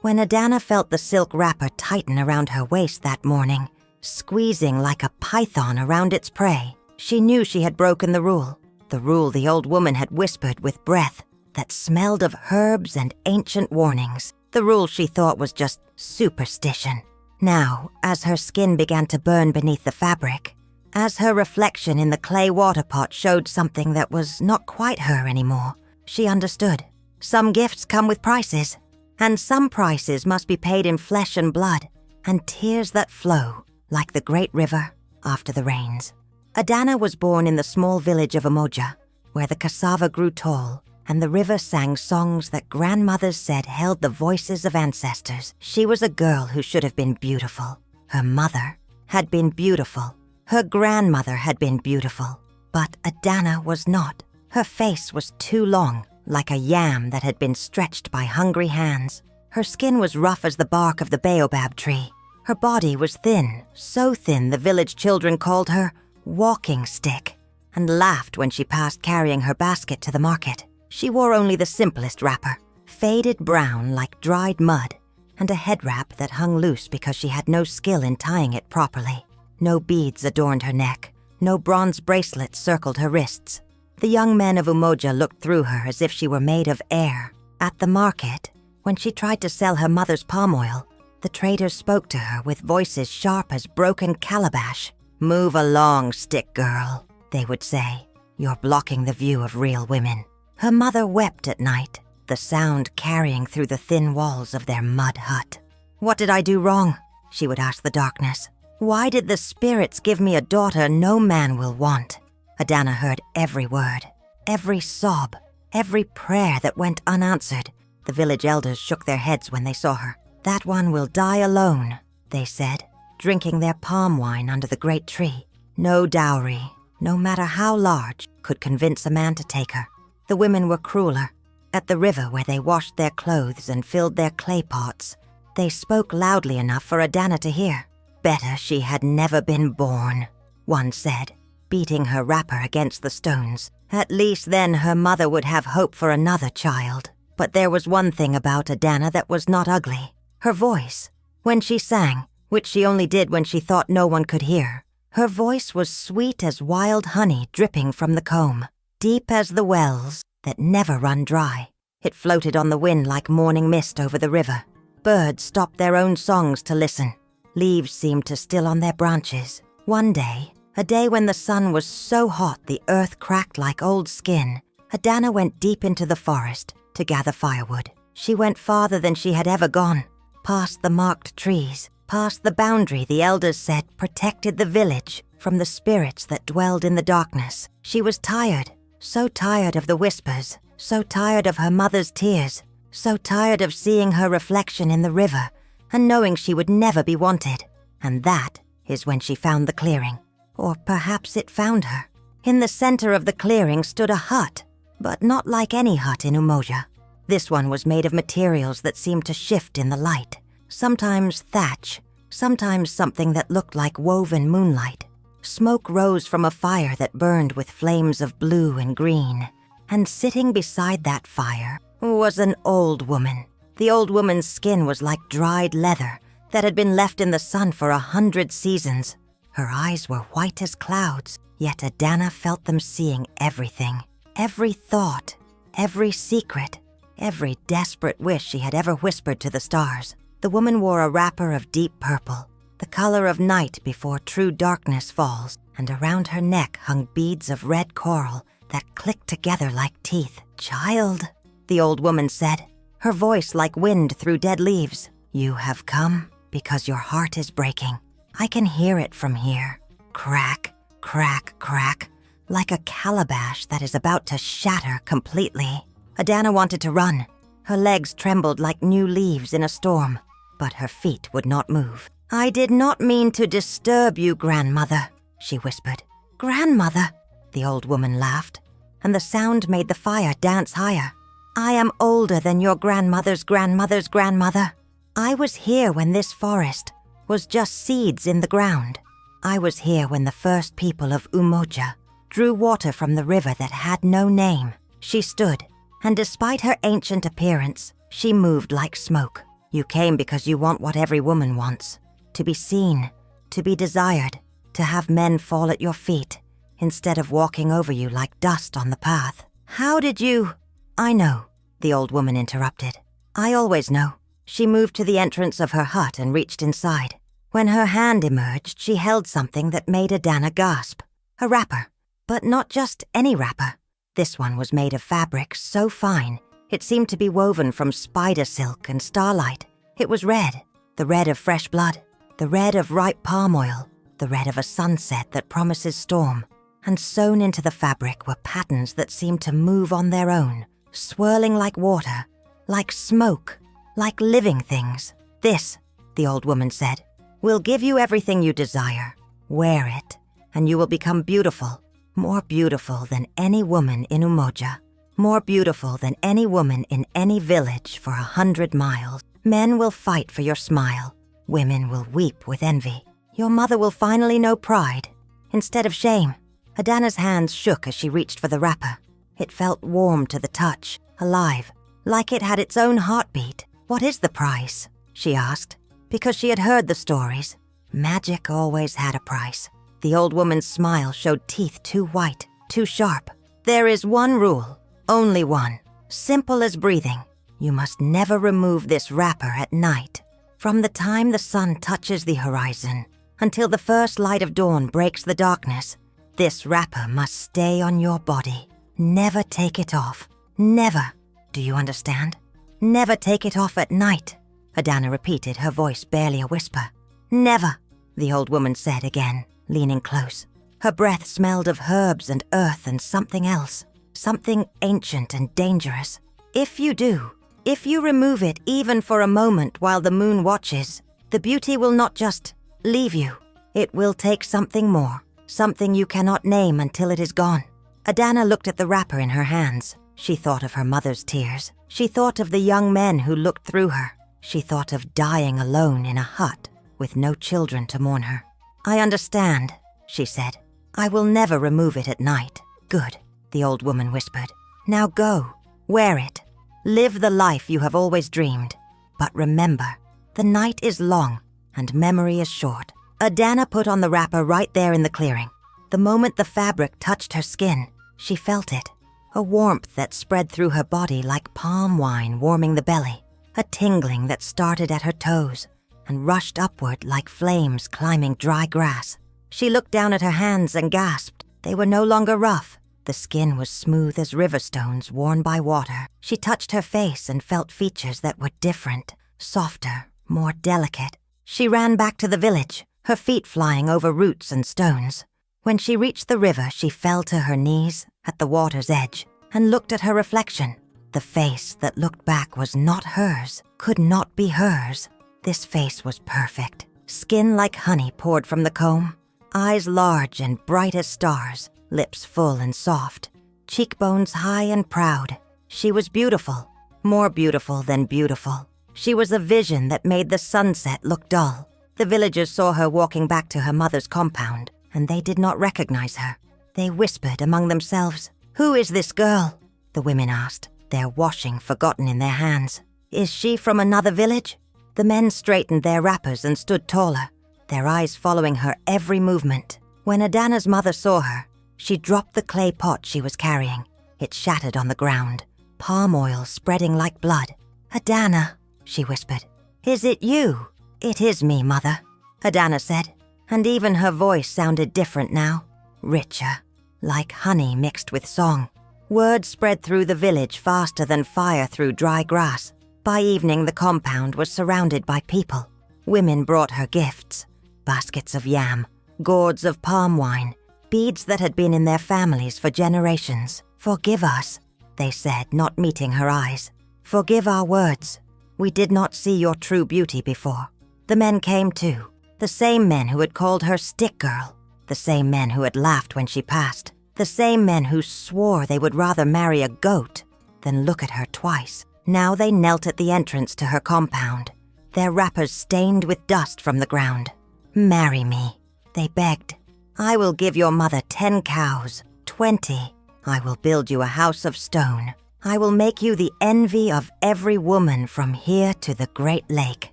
When Adana felt the silk wrapper tighten around her waist that morning, squeezing like a python around its prey, she knew she had broken the rule the old woman had whispered with breath that smelled of herbs and ancient warnings, the rule she thought was just superstition. Now, as her skin began to burn beneath the fabric, as her reflection in the clay water pot showed something that was not quite her anymore, she understood. Some gifts come with prices, and some prices must be paid in flesh and blood, and tears that flow like the great river after the rains. Adana was born in the small village of Umoja, where the cassava grew tall and the river sang songs that grandmothers said held the voices of ancestors. She was a girl who should have been beautiful. Her mother had been beautiful. Her grandmother had been beautiful. But Adana was not. Her face was too long, like a yam that had been stretched by hungry hands. Her skin was rough as the bark of the baobab tree. Her body was thin, so thin the village children called her walking stick, and laughed when she passed carrying her basket to the market. She wore only the simplest wrapper, faded brown like dried mud, and a head wrap that hung loose because she had no skill in tying it properly. No beads adorned her neck, no bronze bracelets circled her wrists. The young men of Umoja looked through her as if she were made of air. At the market, when she tried to sell her mother's palm oil, the traders spoke to her with voices sharp as broken calabash. "Move along, stick girl," they would say. "You're blocking the view of real women." Her mother wept at night, the sound carrying through the thin walls of their mud hut. "What did I do wrong?" she would ask the darkness. "Why did the spirits give me a daughter no man will want?" Adana heard every word, every sob, every prayer that went unanswered. The village elders shook their heads when they saw her. "That one will die alone," they said, drinking their palm wine under the great tree. No dowry, no matter how large, could convince a man to take her. The women were crueler. At the river where they washed their clothes and filled their clay pots, they spoke loudly enough for Adana to hear. "Better she had never been born," one said, beating her wrapper against the stones. At least then her mother would have hope for another child. But there was one thing about Adana that was not ugly. Her voice. When she sang, which she only did when she thought no one could hear, her voice was sweet as wild honey dripping from the comb, deep as the wells that never run dry. It floated on the wind like morning mist over the river. Birds stopped their own songs to listen. Leaves seemed to still on their branches. One day, a day when the sun was so hot the earth cracked like old skin, Adana went deep into the forest to gather firewood. She went farther than she had ever gone, past the marked trees, past the boundary the elders said protected the village from the spirits that dwelled in the darkness. She was tired, so tired of the whispers, so tired of her mother's tears, so tired of seeing her reflection in the river and knowing she would never be wanted. And that is when she found the clearing. Or perhaps it found her. In the center of the clearing stood a hut, but not like any hut in Umoja. This one was made of materials that seemed to shift in the light. Sometimes thatch, sometimes something that looked like woven moonlight. Smoke rose from a fire that burned with flames of blue and green. And sitting beside that fire was an old woman. The old woman's skin was like dried leather that had been left in the sun for 100 seasons. Her eyes were white as clouds, yet Adana felt them seeing everything. Every thought, every secret, every desperate wish she had ever whispered to the stars. The woman wore a wrapper of deep purple, the color of night before true darkness falls, and around her neck hung beads of red coral that clicked together like teeth. "Child," the old woman said, her voice like wind through dead leaves. "You have come because your heart is breaking. I can hear it from here. Crack, crack, crack, like a calabash that is about to shatter completely." Adana wanted to run. Her legs trembled like new leaves in a storm, but her feet would not move. "I did not mean to disturb you, grandmother," she whispered. "Grandmother," the old woman laughed, and the sound made the fire dance higher. "I am older than your grandmother's grandmother's grandmother. I was here when this forest was just seeds in the ground. I was here when the first people of Umoja drew water from the river that had no name." She stood, and despite her ancient appearance, she moved like smoke. You came because you want what every woman wants. To be seen, to be desired, to have men fall at your feet, instead of walking over you like dust on the path. How did you— I know, the old woman interrupted. I always know. She moved to the entrance of her hut and reached inside. When her hand emerged, she held something that made Adana gasp. A wrapper. But not just any wrapper. This one was made of fabric so fine, it seemed to be woven from spider silk and starlight. It was red, the red of fresh blood, the red of ripe palm oil, the red of a sunset that promises storm. And sewn into the fabric were patterns that seemed to move on their own, swirling like water, like smoke, like living things. This, the old woman said, will give you everything you desire. Wear it, and you will become beautiful, more beautiful than any woman in Umoja, more beautiful than any woman in any village for 100 miles. Men will fight for your smile. Women will weep with envy. Your mother will finally know pride instead of shame. Adana's hands shook as she reached for the wrapper. It felt warm to the touch, alive, like it had its own heartbeat. What is the price? She asked, because she had heard the stories. Magic always had a price. The old woman's smile showed teeth too white, too sharp. There is one rule, only one, simple as breathing. You must never remove this wrapper at night. From the time the sun touches the horizon until the first light of dawn breaks the darkness, this wrapper must stay on your body. Never take it off. Never. Do you understand? Never take it off at night. Adana repeated, her voice barely a whisper. Never, the old woman said again, leaning close. Her breath smelled of herbs and earth and something else, something ancient and dangerous. If you do, if you remove it even for a moment while the moon watches, the beauty will not just leave you. It will take something more, something you cannot name until it is gone. Adana looked at the wrapper in her hands. She thought of her mother's tears. She thought of the young men who looked through her. She thought of dying alone in a hut with no children to mourn her. I understand, she said. I will never remove it at night. Good, the old woman whispered. Now go, wear it. Live the life you have always dreamed. But remember, the night is long and memory is short. Adana put on the wrapper right there in the clearing. The moment the fabric touched her skin, she felt it. A warmth that spread through her body like palm wine warming the belly. A tingling that started at her toes and rushed upward like flames climbing dry grass. She looked down at her hands and gasped. They were no longer rough. The skin was smooth as river stones worn by water. She touched her face and felt features that were different, softer, more delicate. She ran back to the village, her feet flying over roots and stones. When she reached the river, she fell to her knees at the water's edge and looked at her reflection. The face that looked back was not hers, could not be hers. This face was perfect. Skin like honey poured from the comb, eyes large and bright as stars, lips full and soft, cheekbones high and proud. She was beautiful, more beautiful than beautiful. She was a vision that made the sunset look dull. The villagers saw her walking back to her mother's compound, and they did not recognize her. They whispered among themselves, "Who is this girl?" The women asked, their washing forgotten in their hands. "Is she from another village?" The men straightened their wrappers and stood taller, their eyes following her every movement. When Adana's mother saw her, she dropped the clay pot she was carrying. It shattered on the ground, palm oil spreading like blood. "Adana," she whispered. "Is it you?" "It is me, Mother," Adana said, and even her voice sounded different now, richer, like honey mixed with song. Word spread through the village faster than fire through dry grass. By evening, the compound was surrounded by people. Women brought her gifts, baskets of yam, gourds of palm wine, beads that had been in their families for generations. "Forgive us," they said, not meeting her eyes. "Forgive our words. We did not see your true beauty before." The men came too, the same men who had called her stick girl, the same men who had laughed when she passed, the same men who swore they would rather marry a goat than look at her twice. Now they knelt at the entrance to her compound, their wrappers stained with dust from the ground. "Marry me," they begged. "I will give your mother 10 cows, 20. I will build you a house of stone. I will make you the envy of every woman from here to the Great Lake."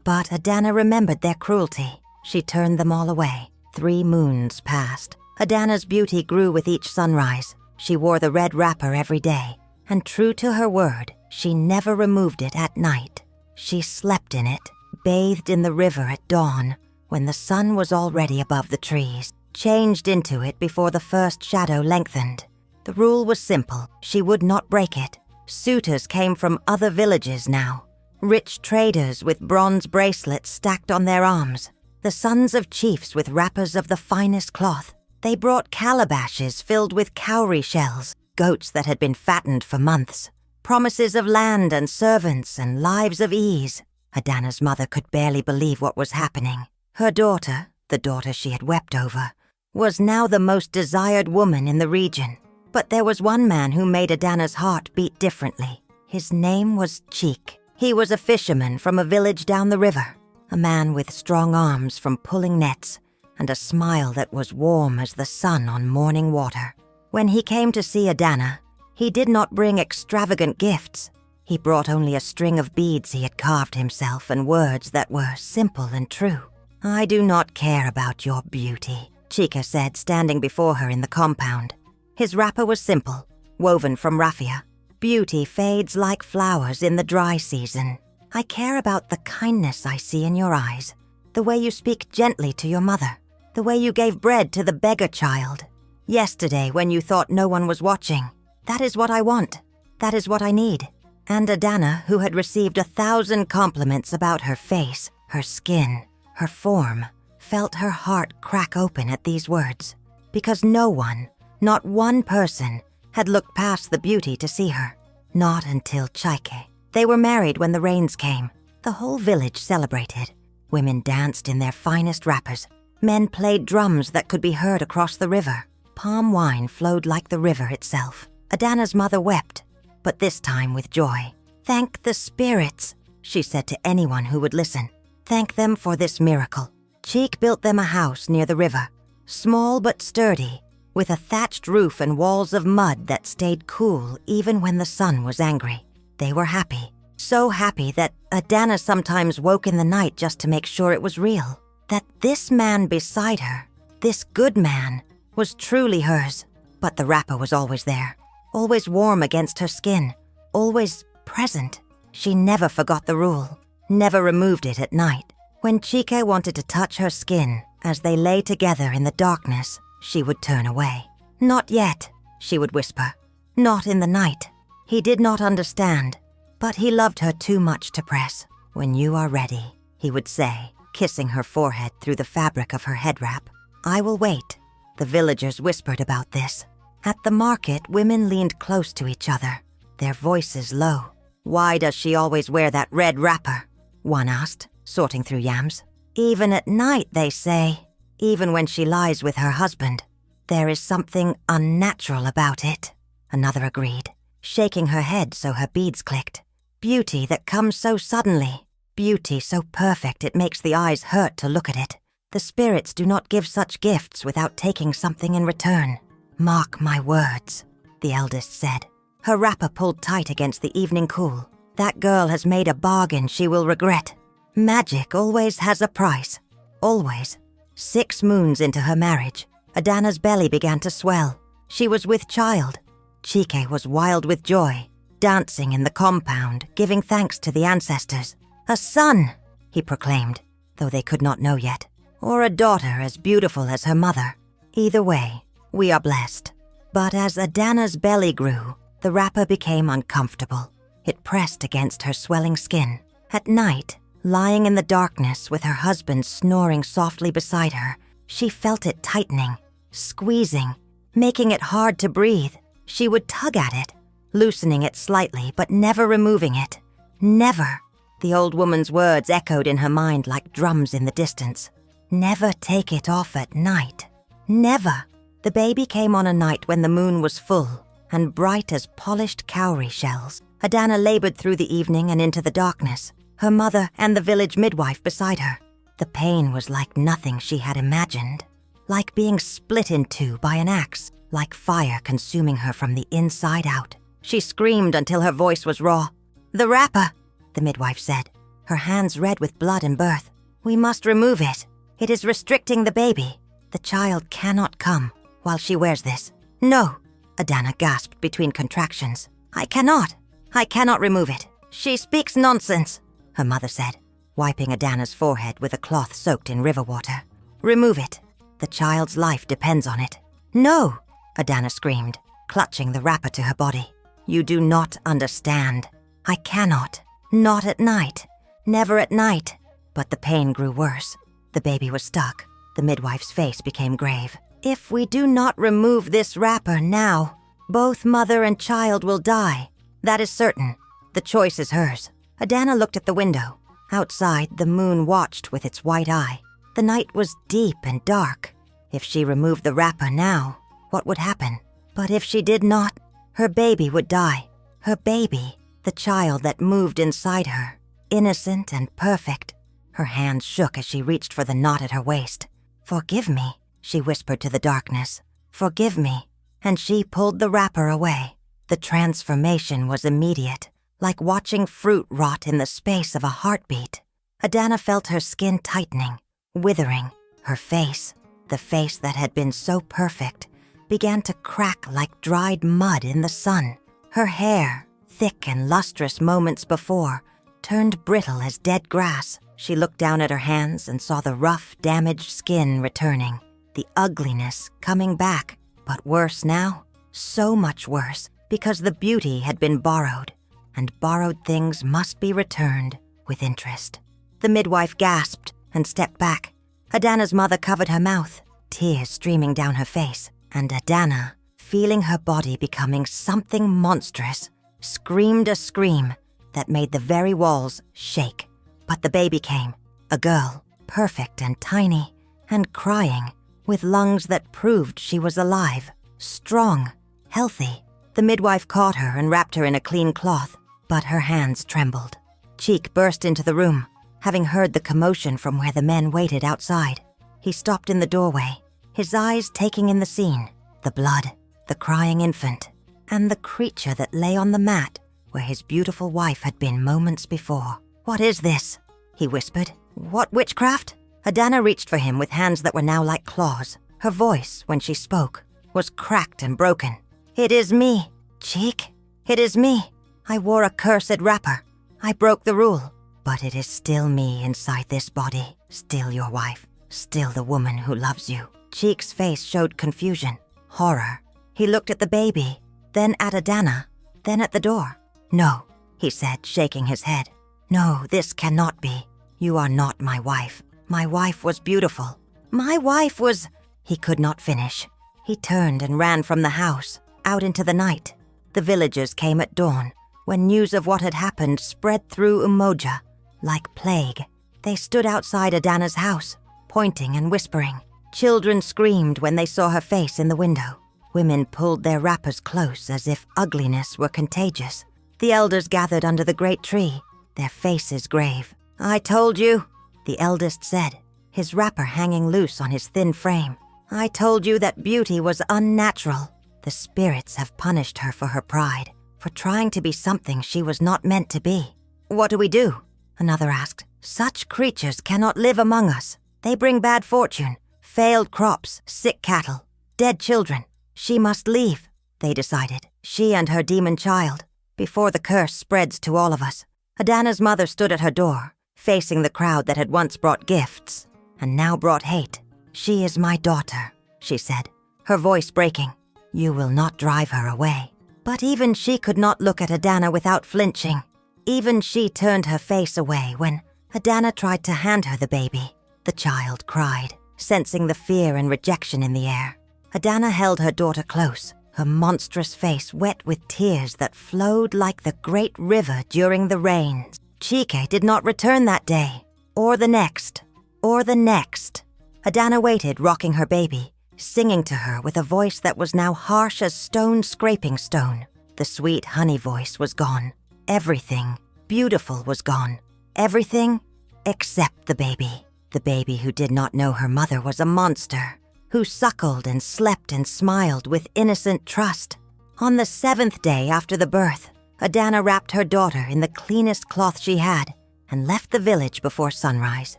But Adana remembered their cruelty. She turned them all away. 3 moons passed. Adana's beauty grew with each sunrise. She wore the red wrapper every day, and true to her word, she never removed it at night. She slept in it, bathed in the river at dawn, when the sun was already above the trees, changed into it before the first shadow lengthened. The rule was simple. She would not break it. Suitors came from other villages now. Rich traders with bronze bracelets stacked on their arms. The sons of chiefs with wrappers of the finest cloth. They brought calabashes filled with cowrie shells, goats that had been fattened for months. Promises of land and servants and lives of ease. Adana's mother could barely believe what was happening. Her daughter, the daughter she had wept over, was now the most desired woman in the region. But there was one man who made Adana's heart beat differently. His name was Cheek. He was a fisherman from a village down the river, a man with strong arms from pulling nets, and a smile that was warm as the sun on morning water. When he came to see Adana, he did not bring extravagant gifts. He brought only a string of beads he had carved himself and words that were simple and true. "I do not care about your beauty," Chika said, standing before her in the compound. His wrapper was simple, woven from raffia. "Beauty fades like flowers in the dry season. I care about the kindness I see in your eyes, the way you speak gently to your mother, the way you gave bread to the beggar child. Yesterday when you thought no one was watching. That is what I want. That is what I need." And Adana, who had received 1,000 compliments about her face, her skin, her form, felt her heart crack open at these words. Because no one, not one person, had looked past the beauty to see her. Not until Chaike. They were married when the rains came. The whole village celebrated. Women danced in their finest wrappers. Men played drums that could be heard across the river. Palm wine flowed like the river itself. Adana's mother wept, but this time with joy. "Thank the spirits," she said to anyone who would listen. "Thank them for this miracle." Cheek built them a house near the river, small but sturdy, with a thatched roof and walls of mud that stayed cool even when the sun was angry. They were happy, so happy that Adana sometimes woke in the night just to make sure it was real, that this man beside her, this good man, was truly hers. But the wrapper was always there, always warm against her skin, always present. She never forgot the rule, never removed it at night. When Chike wanted to touch her skin as they lay together in the darkness, she would turn away. "Not yet," she would whisper. "Not in the night." He did not understand, but he loved her too much to press. "When you are ready," he would say, kissing her forehead through the fabric of her head wrap. "I will wait." The villagers whispered about this. At the market, women leaned close to each other, their voices low. "Why does she always wear that red wrapper?" one asked, sorting through yams. "Even at night, they say. Even when she lies with her husband. There is something unnatural about it," another agreed, shaking her head so her beads clicked. "Beauty that comes so suddenly. Beauty so perfect it makes the eyes hurt to look at it. The spirits do not give such gifts without taking something in return. Mark my words," the eldest said. Her wrapper pulled tight against the evening cool. "That girl has made a bargain she will regret. Magic always has a price. Always." 6 moons into her marriage, Adana's belly began to swell. She was with child. Chike was wild with joy, dancing in the compound, giving thanks to the ancestors. "A son," he proclaimed, though they could not know yet. "Or a daughter as beautiful as her mother. Either way, we are blessed." But as Adana's belly grew, the wrapper became uncomfortable. It pressed against her swelling skin. At night, lying in the darkness with her husband snoring softly beside her, she felt it tightening, squeezing, making it hard to breathe. She would tug at it, loosening it slightly but never removing it. Never. The old woman's words echoed in her mind like drums in the distance. Never take it off at night. Never. The baby came on a night when the moon was full and bright as polished cowrie shells. Adana labored through the evening and into the darkness, her mother and the village midwife beside her. The pain was like nothing she had imagined, like being split in two by an axe, like fire consuming her from the inside out. She screamed until her voice was raw. "The wrapper," the midwife said, her hands red with blood and birth. "We must remove it. It is restricting the baby. The child cannot come while she wears this." "No," Adana gasped between contractions. I cannot remove it. She speaks nonsense," her mother said, wiping Adana's forehead with a cloth soaked in river water. "Remove it. The child's life depends on it." "No," Adana screamed, clutching the wrapper to her body. "You do not understand. I cannot. Not at night. Never at night." But the pain grew worse. The baby was stuck. The midwife's face became grave. "If we do not remove this wrapper now, both mother and child will die. That is certain. The choice is hers." Adana looked at the window. Outside, the moon watched with its white eye. The night was deep and dark. If she removed the wrapper now, what would happen? But if she did not, her baby would die. Her baby, the child that moved inside her, innocent and perfect. Her hands shook as she reached for the knot at her waist. "Forgive me," she whispered to the darkness. "Forgive me." And she pulled the wrapper away. The transformation was immediate, like watching fruit rot in the space of a heartbeat. Adana felt her skin tightening, withering. Her face, the face that had been so perfect, began to crack like dried mud in the sun. Her hair, thick and lustrous moments before, turned brittle as dead grass. She looked down at her hands and saw the rough, damaged skin returning, the ugliness coming back. But worse now, so much worse, because the beauty had been borrowed, and borrowed things must be returned with interest. The midwife gasped and stepped back. Adana's mother covered her mouth, tears streaming down her face, and Adana, feeling her body becoming something monstrous, screamed a scream that made the very walls shake. But the baby came, a girl, perfect and tiny, and crying, with lungs that proved she was alive, strong, healthy. The midwife caught her and wrapped her in a clean cloth, but her hands trembled. Cheek burst into the room, having heard the commotion from where the men waited outside. He stopped in the doorway, his eyes taking in the scene, the blood, the crying infant, and the creature that lay on the mat where his beautiful wife had been moments before. "What is this?" he whispered. "What witchcraft?" Adana reached for him with hands that were now like claws. Her voice, when she spoke, was cracked and broken. "It is me, Cheek. It is me. I wore a cursed wrapper. I broke the rule. But it is still me inside this body, still your wife, still the woman who loves you." Cheek's face showed confusion, horror. He looked at the baby, then at Adana, then at the door. "No," he said, shaking his head. "No, this cannot be. You are not my wife. My wife was beautiful. My wife was—" He could not finish. He turned and ran from the house, out into the night. The villagers came at dawn, when news of what had happened spread through Umoja like plague. They stood outside Adana's house, pointing and whispering. Children screamed when they saw her face in the window. Women pulled their wrappers close as if ugliness were contagious. The elders gathered under the great tree, their faces grave. "I told you," the eldest said, his wrapper hanging loose on his thin frame. "I told you that beauty was unnatural. The spirits have punished her for her pride, for trying to be something she was not meant to be." "What do we do?" another asked. "Such creatures cannot live among us. They bring bad fortune, failed crops, sick cattle, dead children. She must leave," they decided, she and her demon child, before the curse spreads to all of us. Adana's mother stood at her door, facing the crowd that had once brought gifts, and now brought hate. "She is my daughter," she said, her voice breaking. "You will not drive her away." But even she could not look at Adana without flinching. Even she turned her face away when Adana tried to hand her the baby. The child cried, sensing the fear and rejection in the air. Adana held her daughter close, her monstrous face wet with tears that flowed like the great river during the rains. Chike did not return that day, or the next, or the next. Adana waited, rocking her baby, singing to her with a voice that was now harsh as stone scraping stone. The sweet honey voice was gone. Everything beautiful was gone. Everything except the baby who did not know her mother was a monster, who suckled and slept and smiled with innocent trust. On the 7th day after the birth, Adana wrapped her daughter in the cleanest cloth she had and left the village before sunrise.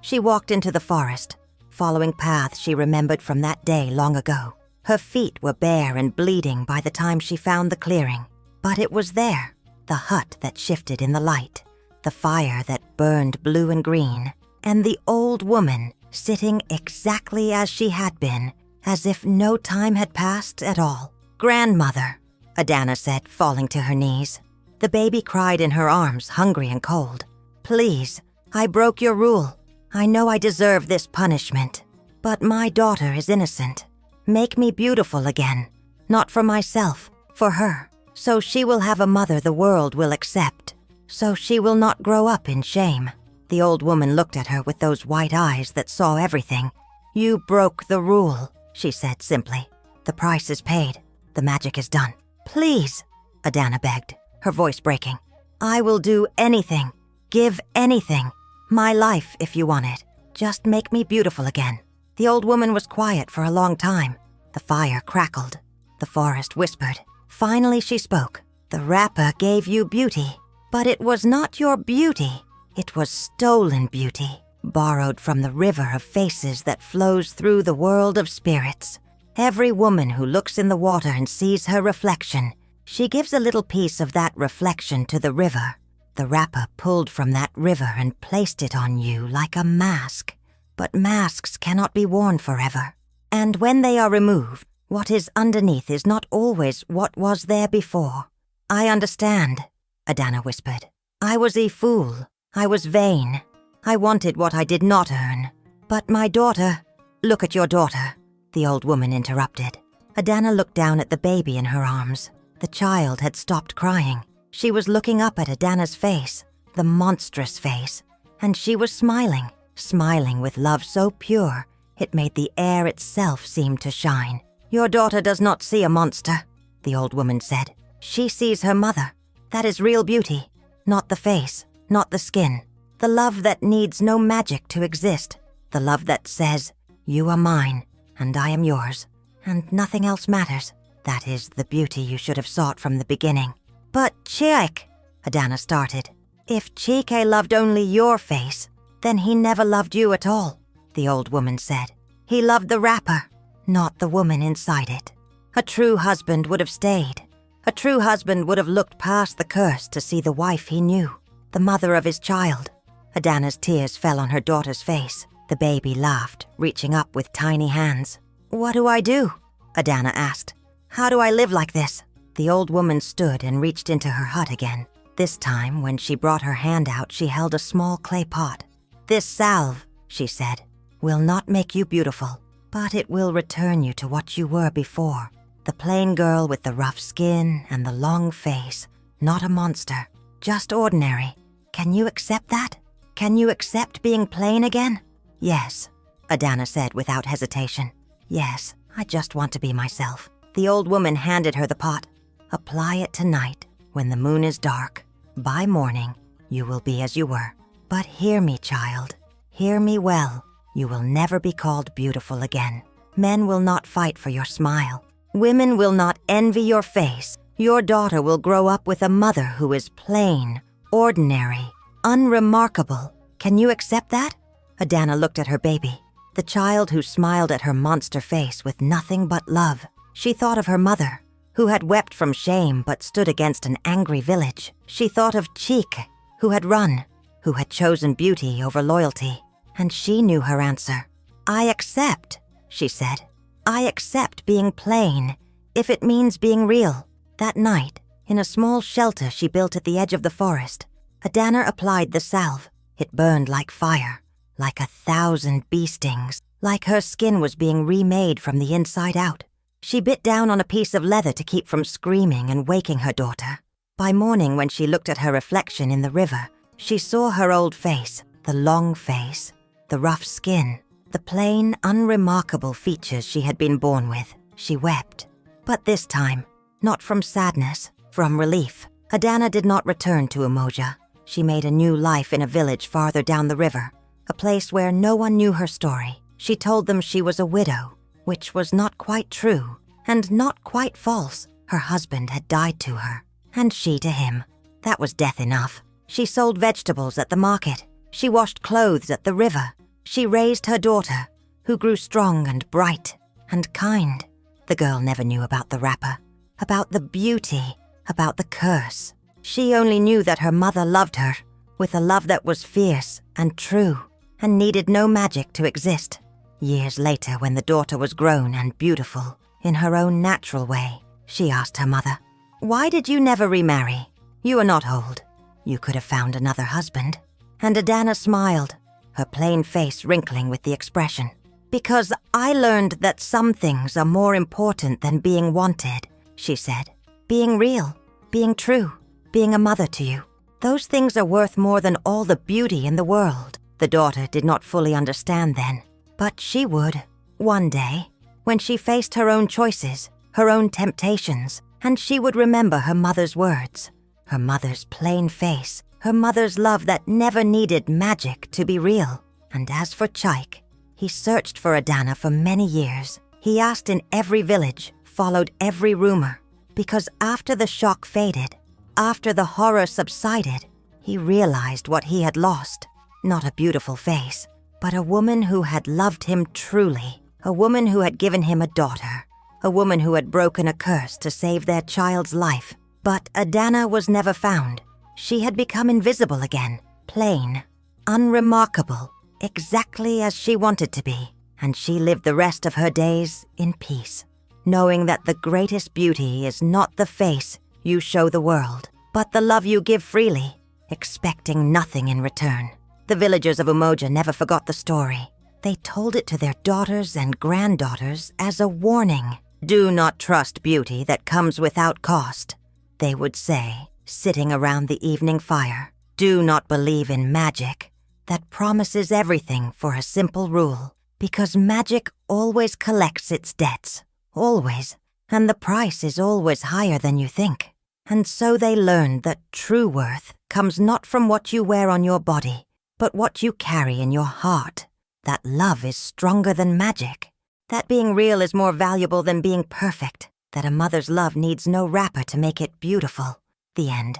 She walked into the forest, following paths she remembered from that day long ago. Her feet were bare and bleeding by the time she found the clearing. But it was there, the hut that shifted in the light, the fire that burned blue and green, and the old woman sitting exactly as she had been, as if no time had passed at all. "Grandmother," Adana said, falling to her knees. The baby cried in her arms, hungry and cold. "Please, I broke your rule. I know I deserve this punishment, but my daughter is innocent. Make me beautiful again, not for myself, for her, so she will have a mother the world will accept, so she will not grow up in shame." The old woman looked at her with those white eyes that saw everything. "You broke the rule," she said simply. "The price is paid. The magic is done." "Please," Adana begged, her voice breaking. "I will do anything, give anything. My life, if you want it. Just make me beautiful again." The old woman was quiet for a long time. The fire crackled. The forest whispered. Finally she spoke. "The wrapper gave you beauty, but it was not your beauty. It was stolen beauty, borrowed from the river of faces that flows through the world of spirits. Every woman who looks in the water and sees her reflection, she gives a little piece of that reflection to the river. The wrapper pulled from that river and placed it on you like a mask. But masks cannot be worn forever. And when they are removed, what is underneath is not always what was there before." "I understand," Adana whispered. "I was a fool. I was vain. I wanted what I did not earn. But my daughter—" "Look at your daughter," the old woman interrupted. Adana looked down at the baby in her arms. The child had stopped crying. She was looking up at Adana's face, the monstrous face, and she was smiling. Smiling with love so pure, it made the air itself seem to shine. "Your daughter does not see a monster," the old woman said. "She sees her mother. That is real beauty, not the face, not the skin. The love that needs no magic to exist. The love that says, 'You are mine, and I am yours, and nothing else matters.' That is the beauty you should have sought from the beginning." "But Chike," Adana started. "If Chike loved only your face, then he never loved you at all," the old woman said. "He loved the wrapper, not the woman inside it. A true husband would have stayed. A true husband would have looked past the curse to see the wife he knew, the mother of his child." Adana's tears fell on her daughter's face. The baby laughed, reaching up with tiny hands. "What do I do?" Adana asked. "How do I live like this?" The old woman stood and reached into her hut again. This time, when she brought her hand out, she held a small clay pot. "This salve," she said, "will not make you beautiful, but it will return you to what you were before. The plain girl with the rough skin and the long face, not a monster, just ordinary. Can you accept that? Can you accept being plain again?" "Yes," Adana said without hesitation. "Yes, I just want to be myself." The old woman handed her the pot. "Apply it tonight, when the moon is dark. By morning, you will be as you were. But hear me, child. Hear me well. You will never be called beautiful again. Men will not fight for your smile. Women will not envy your face. Your daughter will grow up with a mother who is plain, ordinary, unremarkable. Can you accept that?" Adana looked at her baby, the child who smiled at her monster face with nothing but love. She thought of her mother, who had wept from shame but stood against an angry village. She thought of Cheek, who had run, who had chosen beauty over loyalty. And she knew her answer. "I accept," she said. "I accept being plain, if it means being real." That night, in a small shelter she built at the edge of the forest, Adana applied the salve. It burned like fire, like 1,000 bee stings, like her skin was being remade from the inside out. She bit down on a piece of leather to keep from screaming and waking her daughter. By morning, when she looked at her reflection in the river, she saw her old face, the long face, the rough skin, the plain, unremarkable features she had been born with. She wept. But this time, not from sadness, from relief. Adana did not return to Umoja. She made a new life in a village farther down the river, a place where no one knew her story. She told them she was a widow, which was not quite true, and not quite false. Her husband had died to her, and she to him. That was death enough. She sold vegetables at the market. She washed clothes at the river. She raised her daughter, who grew strong and bright and kind. The girl never knew about the wrapper, about the beauty, about the curse. She only knew that her mother loved her, with a love that was fierce and true, and needed no magic to exist. Years later, when the daughter was grown and beautiful, in her own natural way, she asked her mother, "Why did you never remarry? You are not old. You could have found another husband." And Adana smiled, her plain face wrinkling with the expression. "Because I learned that some things are more important than being wanted," she said. "Being real, being true, being a mother to you. Those things are worth more than all the beauty in the world." The daughter did not fully understand then, but she would, one day, when she faced her own choices, her own temptations, and she would remember her mother's words, her mother's plain face, her mother's love that never needed magic to be real. And as for Chaik, he searched for Adana for many years. He asked in every village, followed every rumor, because after the shock faded, after the horror subsided, he realized what he had lost. Not a beautiful face, but a woman who had loved him truly, a woman who had given him a daughter, a woman who had broken a curse to save their child's life. But Adana was never found. She had become invisible again, plain, unremarkable, exactly as she wanted to be, and she lived the rest of her days in peace, knowing that the greatest beauty is not the face you show the world, but the love you give freely, expecting nothing in return. The villagers of Umoja never forgot the story. They told it to their daughters and granddaughters as a warning. "Do not trust beauty that comes without cost," they would say, sitting around the evening fire. "Do not believe in magic that promises everything for a simple rule, because magic always collects its debts, always, and the price is always higher than you think." And so they learned that true worth comes not from what you wear on your body, but what you carry in your heart. That love is stronger than magic. That being real is more valuable than being perfect. That a mother's love needs no wrapper to make it beautiful. The end.